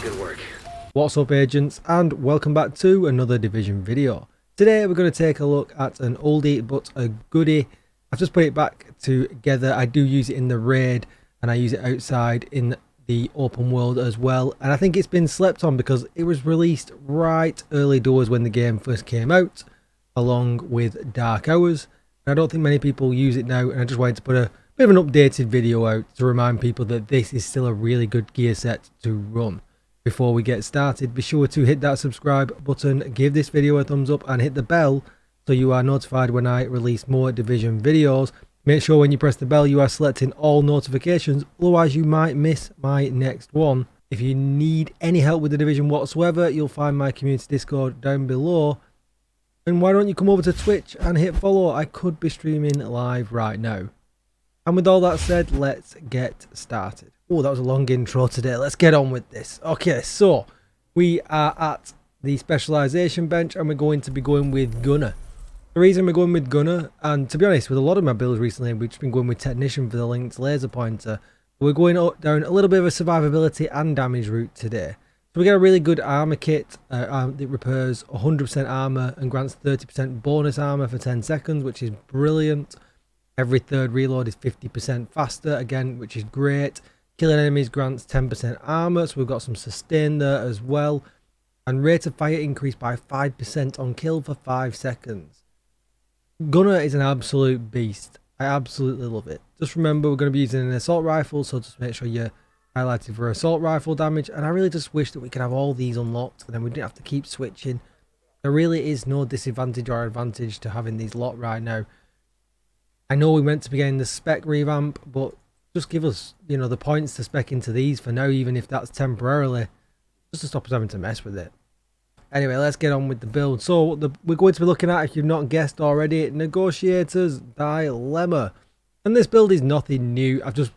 Good work. What's up, agents, and welcome back to another Division video. Today we're going to take a look at an oldie but a goodie. I've just put it back together. I do use it in the raid and I use it outside in the open world as well, and I think it's been slept on because it was released right early doors when the game first came out, along with Dark Hours, and I don't think many people use it now, and I just wanted to put a bit of an updated video out to remind people that this is still a really good gear set to run. Before we get started, be sure to hit that subscribe button, give this video a thumbs up and hit the bell so you are notified when I release more Division videos. Make sure when you press the bell you are selecting all notifications, otherwise you might miss my next one. If you need any help with the Division whatsoever, you'll find my community Discord down below. And why don't you come over to Twitch and hit follow? I could be streaming live right now. And with all that said, let's get started. Oh, that was a long intro today. Let's get on with this. Okay, so we are at the specialization bench and we're going to be going with Gunner. The reason we're going with Gunner, and to be honest, with a lot of my builds recently, we've just been going with Technician for the linked laser pointer. We're going down a little bit of a survivability and damage route today. So we get a really good armor kit that repairs 100% armor and grants 30% bonus armor for 10 seconds, which is brilliant. Every third reload is 50% faster, again, which is great. Killing enemies grants 10% armor, so we've got some sustain there as well. And rate of fire increased by 5% on kill for 5 seconds. Gunner is an absolute beast. I absolutely love it. Just remember, we're going to be using an assault rifle, so just make sure you're highlighted for assault rifle damage. And I really just wish that we could have all these unlocked and then we didn't have to keep switching. There really is no disadvantage or advantage to having these locked right now. I know we meant to be getting the spec revamp, but just give us, you know, the points to spec into these for now, even if that's temporarily, just to stop us having to mess with it. Anyway, let's get on with the build. So we're going to be looking at, if you've not guessed already, Negotiators Dilemma. And this build is nothing new. I've just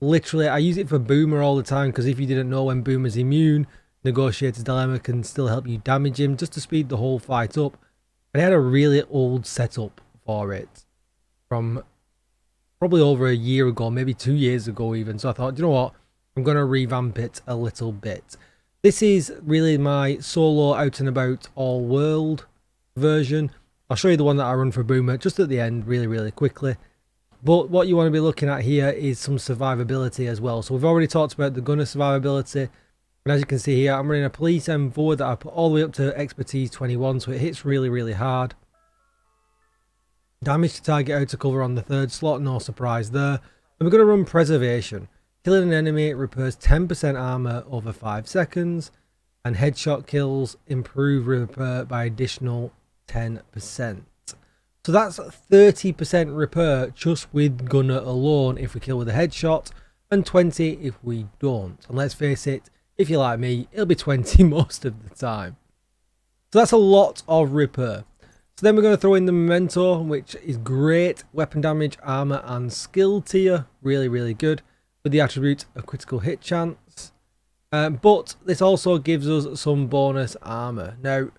literally, I use it for Boomer all the time, because if you didn't know, when Boomer's immune, Negotiators Dilemma can still help you damage him, just to speed the whole fight up. And I had a really old setup for it from probably over a year ago, maybe 2 years ago even. So I thought, you know what, I'm going to revamp it a little bit. This is really my solo out and about all world version. I'll show you the one that I run for Boomer just at the end really quickly. But what you want to be looking at here is some survivability as well. So we've already talked about the Gunner survivability. And as you can see here, I'm running a police M4 that I put all the way up to expertise 21. So it hits really hard. Damage to target out of cover on the third slot, no surprise there. And we're going to run preservation. Killing an enemy repairs 10% armor over 5 seconds, and headshot kills improve repair by additional 10%. So that's 30% repair just with Gunner alone if we kill with a headshot, and 20 if we don't. And let's face it, if you're like me, it'll be 20 most of the time. So that's a lot of repair. So then we're going to throw in the Memento, which is great. Weapon damage, armor and skill tier. Really good. With the attribute of critical hit chance. But this also gives us some bonus armor. Now,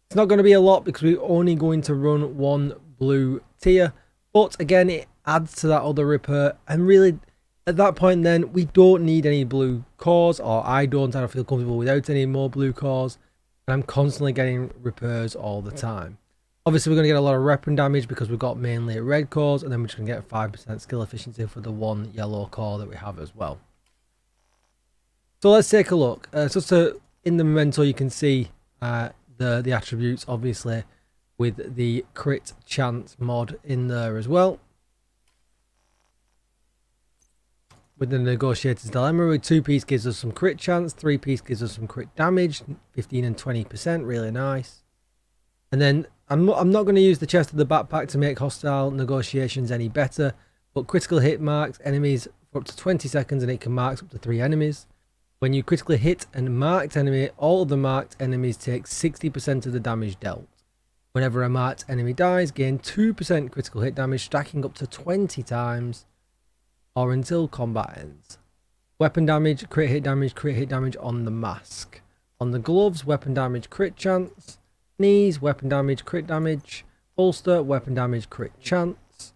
it's not going to be a lot because we're only going to run one blue tier. But again, it adds to that other repair. And really, at that point then, we don't need any blue cores. Or I don't feel comfortable without any more blue cores. And I'm constantly getting repairs all the time. Obviously, we're going to get a lot of weapon damage because we've got mainly red cores, and then we're just going to get 5% skill efficiency for the one yellow core that we have as well. So let's take a look. In the Memento, you can see the attributes, obviously, with the crit chance mod in there as well. With the Negotiators Dilemma, 2-piece gives us some crit chance, 3-piece gives us some crit damage, 15 and 20%, really nice. And then I'm not going to use the chest of the backpack to make hostile negotiations any better, but critical hit marks enemies for up to 20 seconds and it can mark up to 3 enemies. When you critically hit a marked enemy, all of the marked enemies take 60% of the damage dealt. Whenever a marked enemy dies, gain 2% critical hit damage, stacking up to 20 times, or until combat ends. Weapon damage, crit hit damage on the mask. On the gloves, weapon damage, crit chance. Knees, weapon damage, crit damage. Holster, weapon damage, crit chance.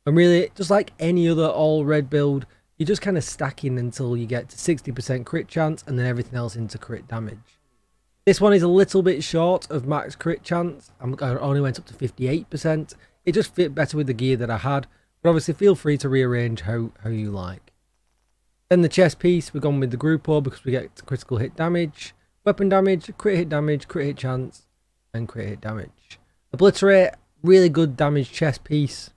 And really, just like any other all red build, you're just kind of stacking until you get to 60% crit chance and then everything else into crit damage. This one is a little bit short of max crit chance. I only went up to 58%. It just fit better with the gear that I had, but obviously feel free to rearrange how you like. Then the chest piece, we've gone with the Gruppo because we get critical hit damage, weapon damage, crit hit chance, and crit hit damage. Obliterate, really good damage chest piece.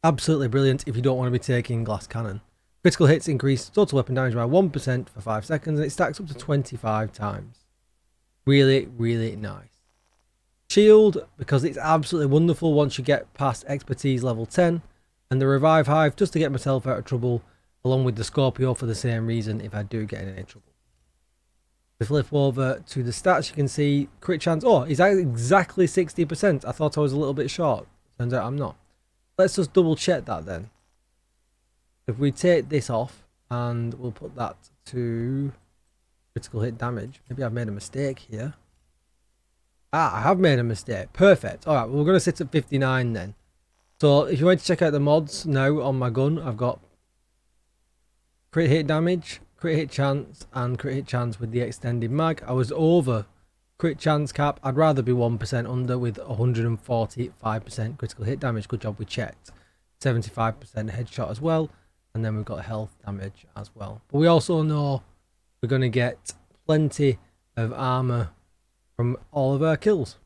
Absolutely brilliant if you don't want to be taking glass cannon. Critical hits increase total weapon damage by 1% for 5 seconds, and it stacks up to 25 times. Really, really nice. Shield, because it's absolutely wonderful once you get past expertise level 10. And the Revive Hive, just to get myself out of trouble, along with the Scorpio for the same reason if I do get in any trouble. We flip over to the stats, you can see crit chance. Oh, is that exactly 60%? I thought I was a little bit short. Turns out I'm not. Let's just double check that then. If we take this off and we'll put that to critical hit damage. Maybe I've made a mistake here. I have made a mistake. Perfect. Alright, well, we're going to sit at 59 then. So if you want to check out the mods now on my gun, I've got crit hit damage, crit hit chance, and crit hit chance with the extended mag. I was over crit chance cap. I'd rather be 1% under with 145% critical hit damage. Good job we checked. 75% headshot as well. And then we've got health damage as well. But we also know we're going to get plenty of armor from all of our kills.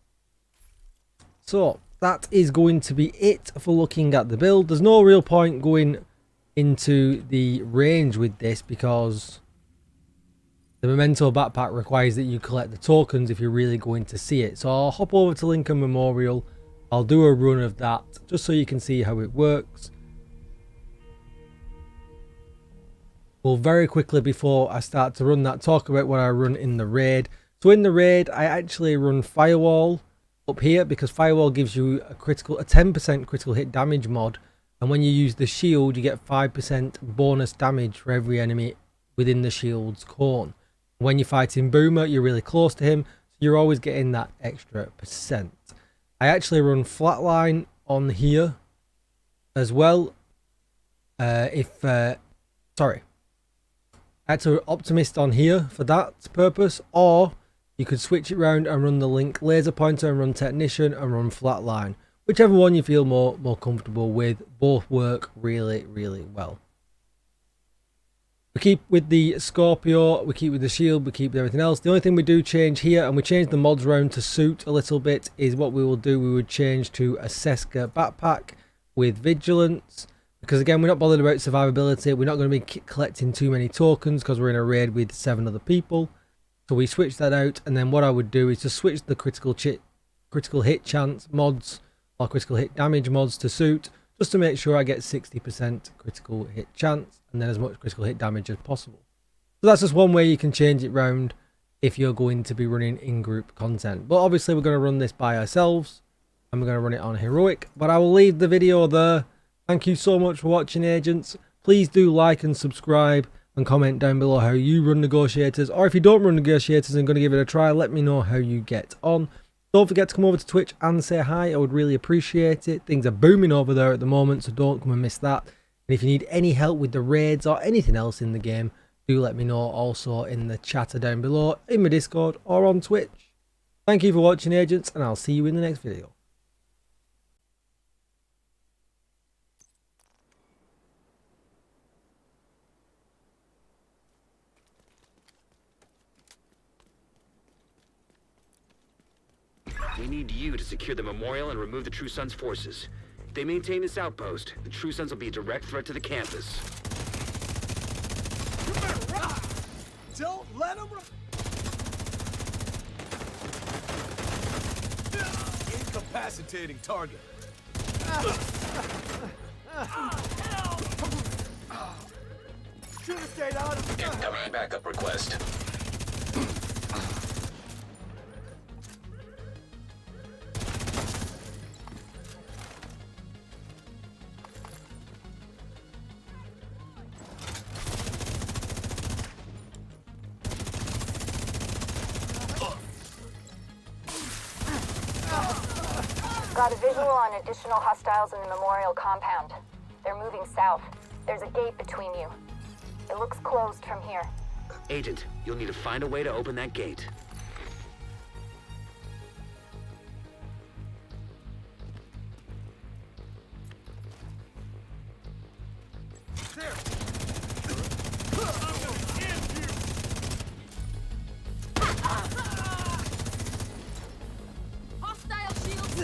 So that is going to be it for looking at the build. There's no real point going into the range with this because the Memento backpack requires that you collect the tokens if you're really going to see it. So I'll hop over to Lincoln Memorial. I'll do a run of that just so you can see how it works. We'll very quickly, before I start to run that, talk about what I run in the raid. So in the raid, I actually run Firewall up here because Firewall gives you a 10% critical hit damage mod. And when you use the shield, you get 5% bonus damage for every enemy within the shield's cone. When you're fighting Boomer, you're really close to him, so you're always getting that extra percent. I actually run Flatline on here as well. I had to Optimist on here for that purpose, or you could switch it around and run the Link Laser Pointer and run Technician and run Flatline. Whichever one you feel more comfortable with. Both work really, really well. We keep with the Scorpio, we keep with the shield, we keep with everything else. The only thing we do change here, and we change the mods around to suit a little bit, is what we will do. We would change to a Seska backpack with Vigilance. Because again, we're not bothered about survivability. We're not going to be collecting too many tokens because we're in a raid with 7 other people. So we switch that out. And then what I would do is just switch the critical hit chance mods or critical hit damage mods to suit. Just to make sure I get 60% critical hit chance. And then as much critical hit damage as possible. So that's just one way you can change it round if you're going to be running in-group content. But obviously we're going to run this by ourselves. And we're going to run it on Heroic. But I will leave the video there. Thank you so much for watching, agents. Please do like and subscribe and comment down below how you run Negotiators. Or if you don't run Negotiators and going to give it a try, let me know how you get on. Don't forget to come over to Twitch and say hi. I would really appreciate it. Things are booming over there at the moment, so don't come and miss that. And if you need any help with the raids or anything else in the game, do let me know also in the chatter down below, in my Discord or on Twitch. Thank you for watching, agents, and I'll see you in the next video. We need you to secure the memorial and remove the True Sons' forces. If they maintain this outpost, the True Sons will be a direct threat to the campus. You better run! Don't let them run! Incapacitating target. Should have stayed out of the Incoming backup request. Got a visual on additional hostiles in the memorial compound. They're moving south. There's a gate between you. It looks closed from here. Agent, you'll need to find a way to open that gate. Hostile shields!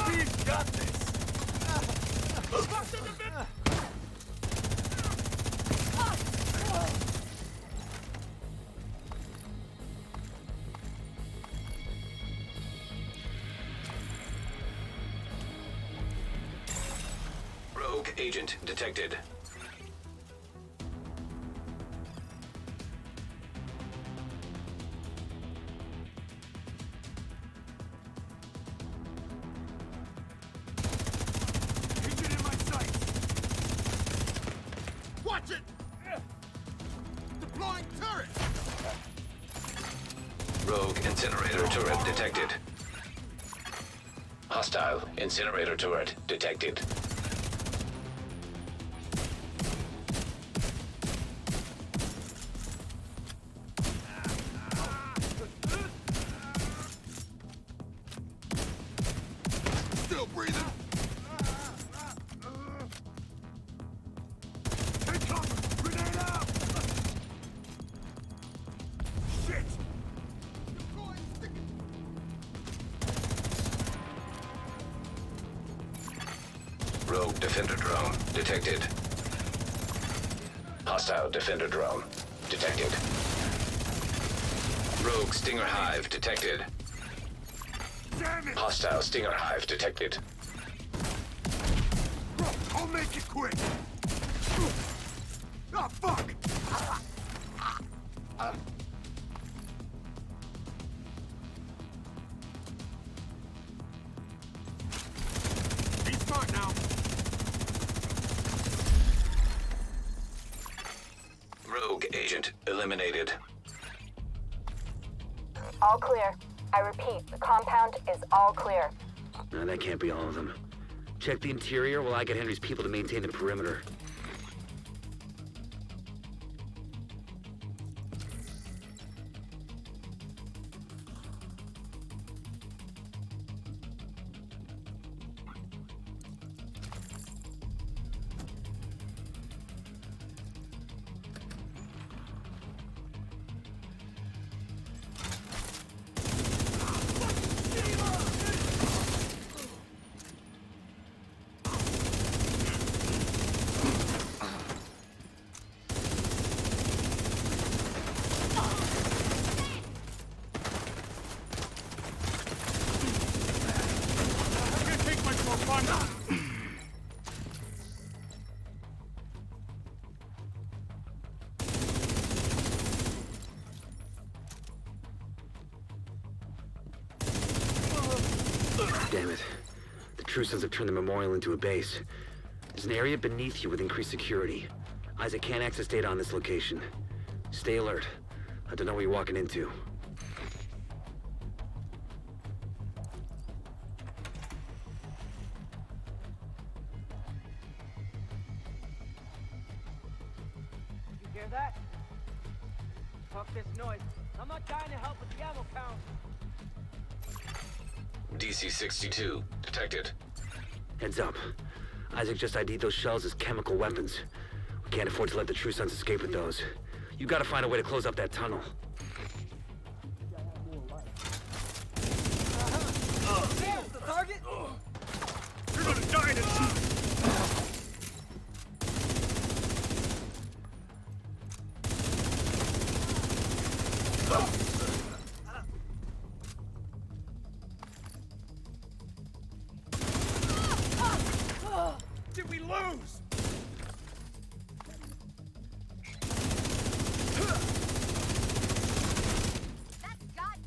He's got this. Rogue agent detected. Agent in my sight. Watch it. Deploying turret. Rogue incinerator turret detected. Hostile incinerator turret detected. Still breathing. Take cover. Grenade out. Shit. Deploying stick. Rogue defender drone detected. Hostile defender drone detected. Rogue stinger hive detected. Damn it. Hostile stinger hive detected. Bro, I'll make it quick. Oh, fuck. Be smart now. Rogue agent eliminated. All clear. I repeat, the compound is all clear. No, that can't be all of them. Check the interior while I get Henry's people to maintain the perimeter. Can't take much more fun. Damn it. The True Sons have turned the memorial into a base. There's an area beneath you with increased security. Isaac can't access data on this location. Stay alert. I don't know what you're walking into. You hear that? Fuck this noise. I'm not dying to help with the ammo count. DC-62 detected. Heads up. Isaac just ID'd those shells as chemical weapons. We can't afford to let the True Sons escape with those. You gotta find a way to close up that tunnel. There's the target! You're gonna die in a... Did we lose? That's got...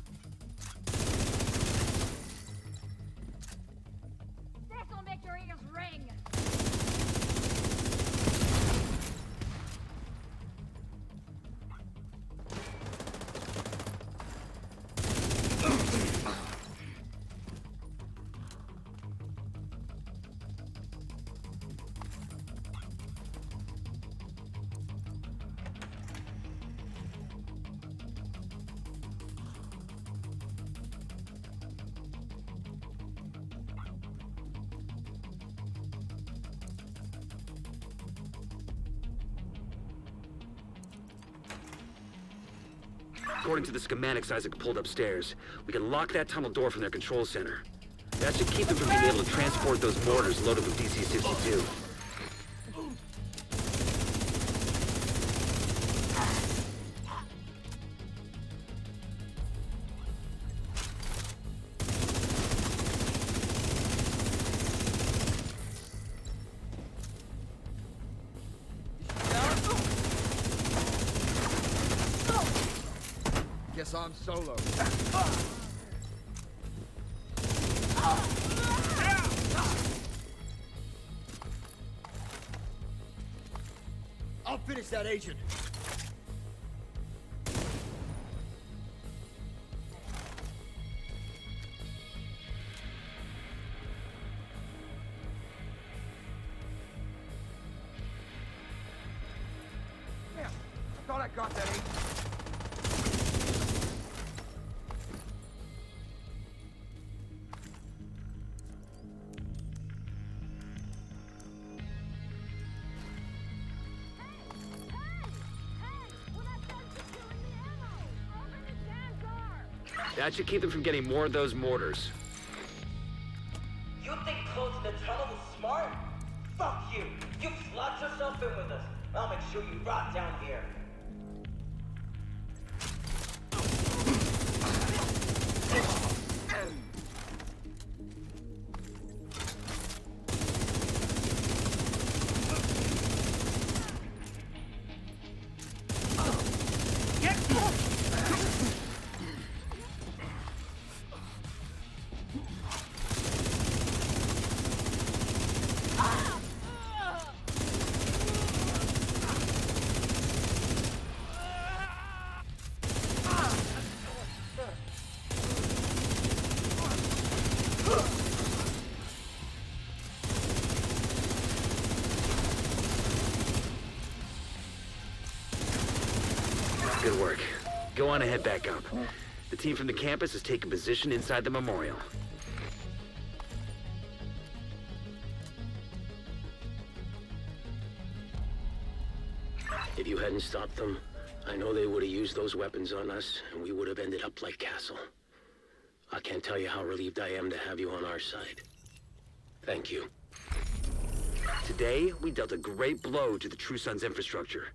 This'll make your ears ring! According to the schematics Isaac pulled upstairs, we can lock that tunnel door from their control center. That should keep them from being able to transport those mortars loaded with DC-62. Guess I'm solo. I'll finish that agent. Damn, I thought I got that agent. That should keep them from getting more of those mortars. You think closing the tunnel is smart? Fuck you! You slot yourself in with us. I'll make sure you rot down here. Good work. Go on and head back up. The team from the campus has taken position inside the memorial. If you hadn't stopped them, I know they would have used those weapons on us, and we would have ended up like Castle. I can't tell you how relieved I am to have you on our side. Thank you. Today, we dealt a great blow to the True Sun's infrastructure.